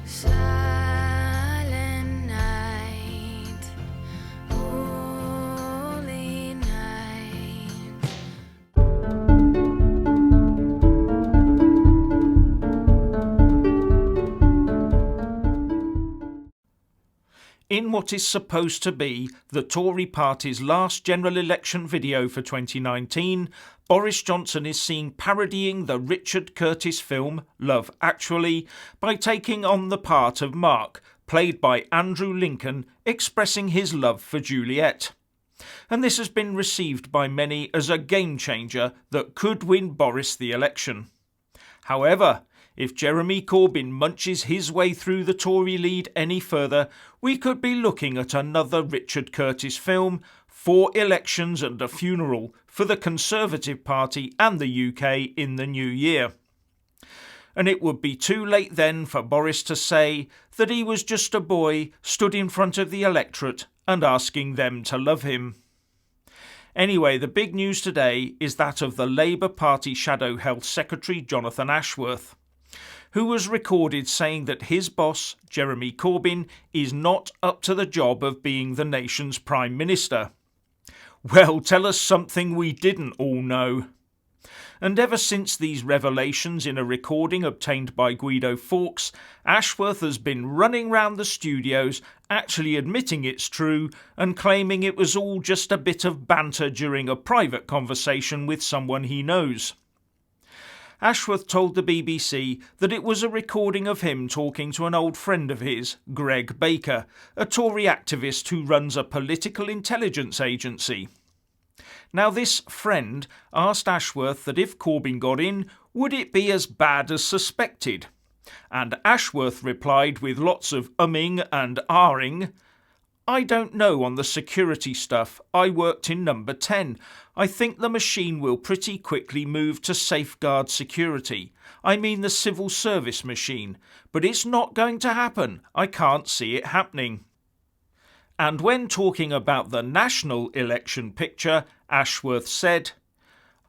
Silent night, holy night. In what is supposed to be the Tory party's last general election video for 2019, Boris Johnson is seen parodying the Richard Curtis film Love Actually by taking on the part of Mark, played by Andrew Lincoln, expressing his love for Juliet. And this has been received by many as a game changer that could win Boris the election. However, if Jeremy Corbyn munches his way through the Tory lead any further, we could be looking at another Richard Curtis film, 4 elections and a funeral for the Conservative Party and the UK in the new year. And it would be too late then for Boris to say that he was just a boy stood in front of the electorate and asking them to love him. Anyway, the big news today is that of the Labour Party Shadow Health Secretary Jonathan Ashworth, who was recorded saying that his boss, Jeremy Corbyn, is not up to the job of being the nation's Prime Minister. Well, tell us something we didn't all know. And ever since these revelations in a recording obtained by Guido Fawkes, Ashworth has been running round the studios, actually admitting it's true and claiming it was all just a bit of banter during a private conversation with someone he knows. Ashworth told the BBC that it was a recording of him talking to an old friend of his, Greg Baker, a Tory activist who runs a political intelligence agency. Now this friend asked Ashworth that if Corbyn got in, would it be as bad as suspected? And Ashworth replied with lots of umming and ahhing, "I don't know on the security stuff. I worked in number 10. I think the machine will pretty quickly move to safeguard security. I mean the civil service machine. But it's not going to happen. I can't see it happening." And when talking about the national election picture, Ashworth said,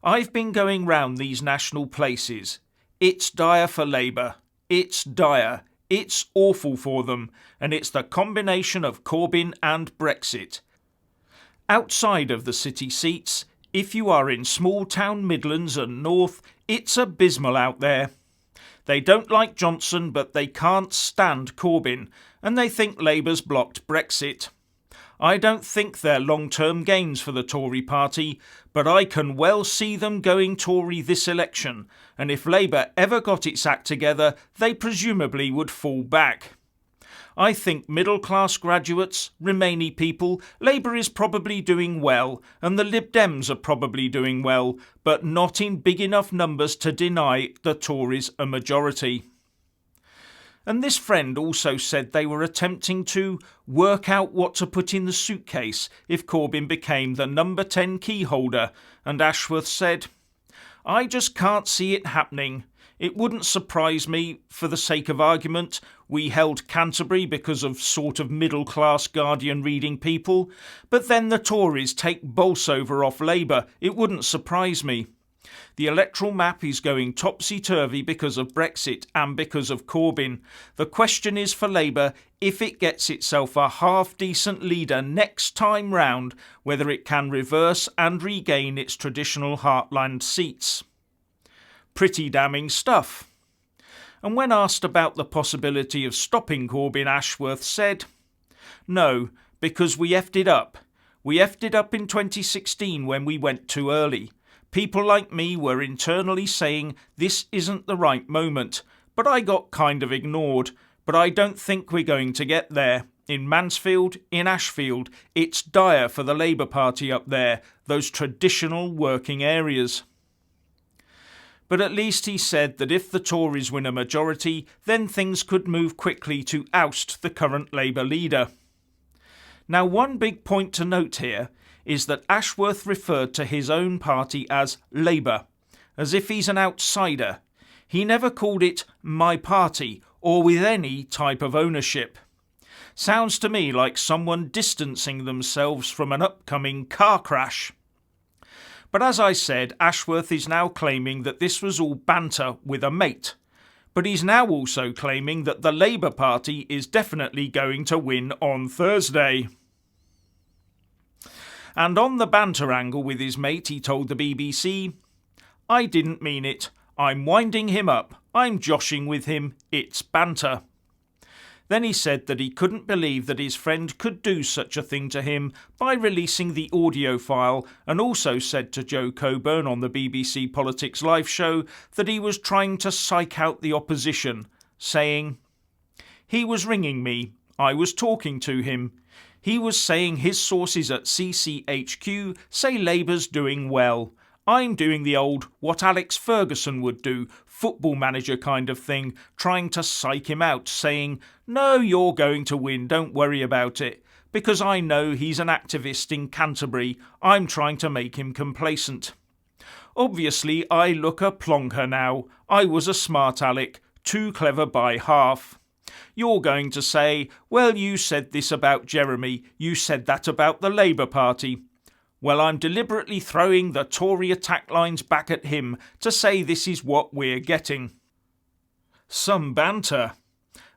"I've been going round these national places. It's dire for Labour. It's dire. It's awful for them, and it's the combination of Corbyn and Brexit. Outside of the city seats, if you are in small town Midlands and North, it's abysmal out there. They don't like Johnson, but they can't stand Corbyn, and they think Labour's blocked Brexit. I don't think they're long-term gains for the Tory party, but I can well see them going Tory this election, and if Labour ever got its act together, they presumably would fall back. I think middle-class graduates, Remainy people, Labour is probably doing well, and the Lib Dems are probably doing well, but not in big enough numbers to deny the Tories a majority." And this friend also said they were attempting to work out what to put in the suitcase if Corbyn became the number 10 key holder, and Ashworth said, "I just can't see it happening. It wouldn't surprise me, for the sake of argument. We held Canterbury because of sort of middle-class Guardian reading people, but then the Tories take Bolsover off Labour. It wouldn't surprise me. The electoral map is going topsy-turvy because of Brexit and because of Corbyn. The question is for Labour, if it gets itself a half-decent leader next time round, whether it can reverse and regain its traditional heartland seats." Pretty damning stuff. And when asked about the possibility of stopping Corbyn, Ashworth said, "No, because we effed it up. We effed it up in 2016 when we went too early. People like me were internally saying this isn't the right moment, but I got kind of ignored. But I don't think we're going to get there. In Mansfield, in Ashfield, it's dire for the Labour Party up there, those traditional working areas." But at least he said that if the Tories win a majority, then things could move quickly to oust the current Labour leader. Now, one big point to note here is that Ashworth referred to his own party as Labour, as if he's an outsider. He never called it my party or with any type of ownership. Sounds to me like someone distancing themselves from an upcoming car crash. But as I said, Ashworth is now claiming that this was all banter with a mate. But he's now also claiming that the Labour Party is definitely going to win on Thursday. And on the banter angle with his mate, he told the BBC, "I didn't mean it. I'm winding him up. I'm joshing with him. It's banter." Then he said that he couldn't believe that his friend could do such a thing to him by releasing the audio file, and also said to Joe Coburn on the BBC Politics Live show that he was trying to psych out the opposition, saying, "He was ringing me. I was talking to him. He was saying his sources at CCHQ say Labour's doing well. I'm doing the old what Alex Ferguson would do, football manager kind of thing, trying to psych him out, saying, 'No, you're going to win, don't worry about it.' Because I know he's an activist in Canterbury, I'm trying to make him complacent. Obviously, I look a plonker now. I was a smart aleck, too clever by half. You're going to say, 'Well, you said this about Jeremy, you said that about the Labour Party.' Well, I'm deliberately throwing the Tory attack lines back at him to say this is what we're getting." Some banter.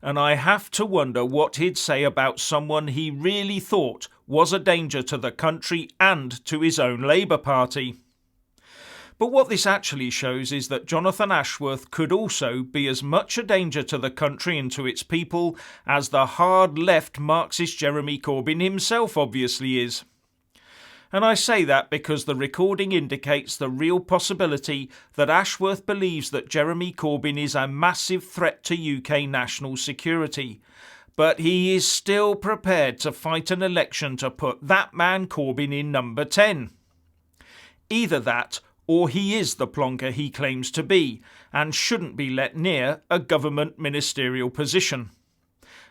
And I have to wonder what he'd say about someone he really thought was a danger to the country and to his own Labour Party. But what this actually shows is that Jonathan Ashworth could also be as much a danger to the country and to its people as the hard left Marxist Jeremy Corbyn himself obviously is. And I say that because the recording indicates the real possibility that Ashworth believes that Jeremy Corbyn is a massive threat to UK national security. But he is still prepared to fight an election to put that man Corbyn in number 10. Either that, or he is the plonker he claims to be, and shouldn't be let near a government ministerial position.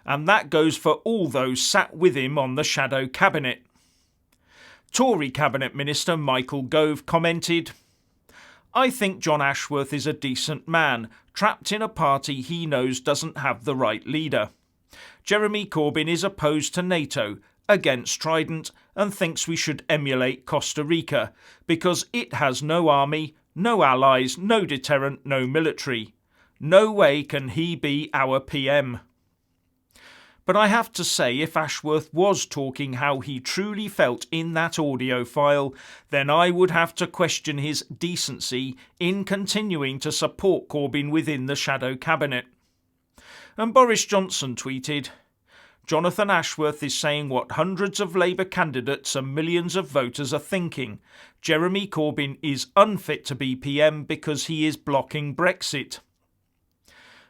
And that goes for all those sat with him on the shadow cabinet. Tory Cabinet Minister Michael Gove commented, "I think John Ashworth is a decent man, trapped in a party he knows doesn't have the right leader. Jeremy Corbyn is opposed to NATO, against Trident, and thinks we should emulate Costa Rica, because it has no army, no allies, no deterrent, no military. No way can he be our PM." But I have to say, if Ashworth was talking how he truly felt in that audio file, then I would have to question his decency in continuing to support Corbyn within the shadow cabinet. And Boris Johnson tweeted, "Jonathan Ashworth is saying what hundreds of Labour candidates and millions of voters are thinking. Jeremy Corbyn is unfit to be PM because he is blocking Brexit."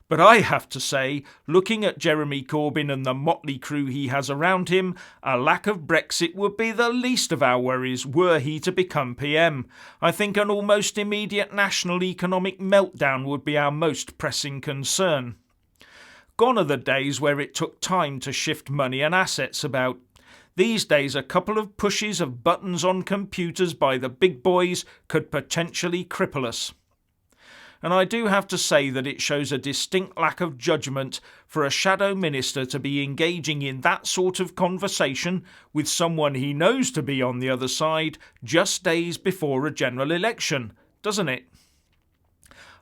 But I have to say, looking at Jeremy Corbyn and the motley crew he has around him, a lack of Brexit would be the least of our worries were he to become PM. I think an almost immediate national economic meltdown would be our most pressing concern. Gone are the days where it took time to shift money and assets about. These days, a couple of pushes of buttons on computers by the big boys could potentially cripple us. And I do have to say that it shows a distinct lack of judgment for a shadow minister to be engaging in that sort of conversation with someone he knows to be on the other side just days before a general election, doesn't it?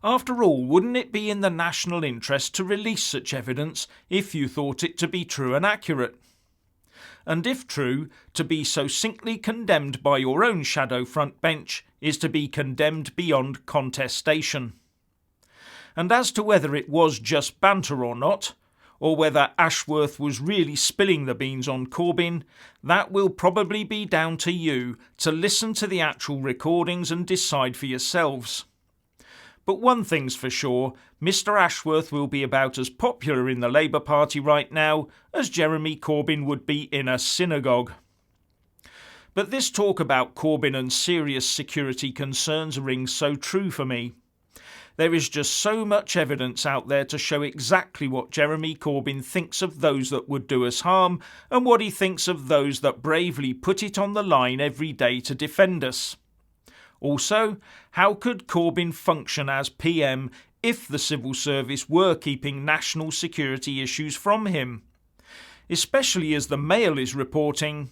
After all, wouldn't it be in the national interest to release such evidence if you thought it to be true and accurate? And if true, to be succinctly condemned by your own shadow front bench is to be condemned beyond contestation. And as to whether it was just banter or not, or whether Ashworth was really spilling the beans on Corbyn, that will probably be down to you to listen to the actual recordings and decide for yourselves. But one thing's for sure, Mr. Ashworth will be about as popular in the Labour Party right now as Jeremy Corbyn would be in a synagogue. But this talk about Corbyn and serious security concerns rings so true for me. There is just so much evidence out there to show exactly what Jeremy Corbyn thinks of those that would do us harm and what he thinks of those that bravely put it on the line every day to defend us. Also, how could Corbyn function as PM if the civil service were keeping national security issues from him? Especially as the Mail is reporting,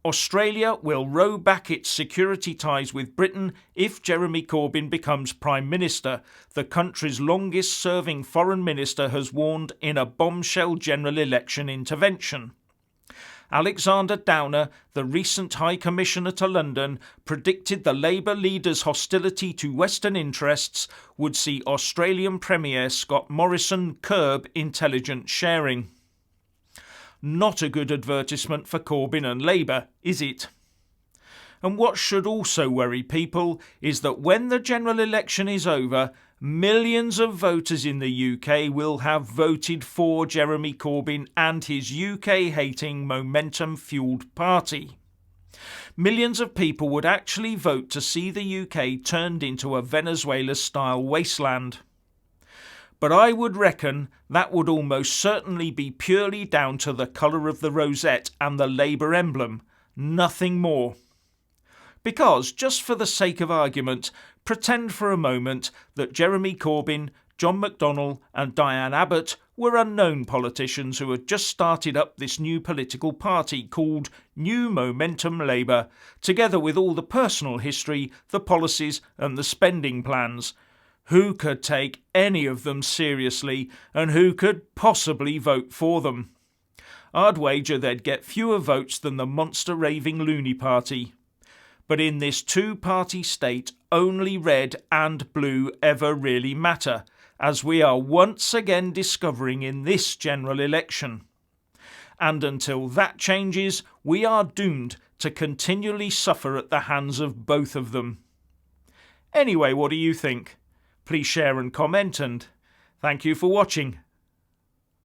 Australia will row back its security ties with Britain if Jeremy Corbyn becomes Prime Minister, the country's longest-serving Foreign Minister has warned in a bombshell general election intervention. Alexander Downer, the recent High Commissioner to London, predicted the Labour leader's hostility to Western interests would see Australian Premier Scott Morrison curb intelligence sharing. Not a good advertisement for Corbyn and Labour, is it? And what should also worry people is that when the general election is over, millions of voters in the UK will have voted for Jeremy Corbyn and his UK-hating, momentum-fuelled party. Millions of people would actually vote to see the UK turned into a Venezuela-style wasteland. But I would reckon that would almost certainly be purely down to the colour of the rosette and the Labour emblem, nothing more. Because, just for the sake of argument, pretend for a moment that Jeremy Corbyn, John McDonnell and Diane Abbott were unknown politicians who had just started up this new political party called New Momentum Labour, together with all the personal history, the policies and the spending plans. Who could take any of them seriously, and who could possibly vote for them? I'd wager they'd get fewer votes than the monster raving loony party. But in this two-party state, only red and blue ever really matter, as we are once again discovering in this general election. And until that changes, we are doomed to continually suffer at the hands of both of them. Anyway, what do you think? Please share and comment, and thank you for watching.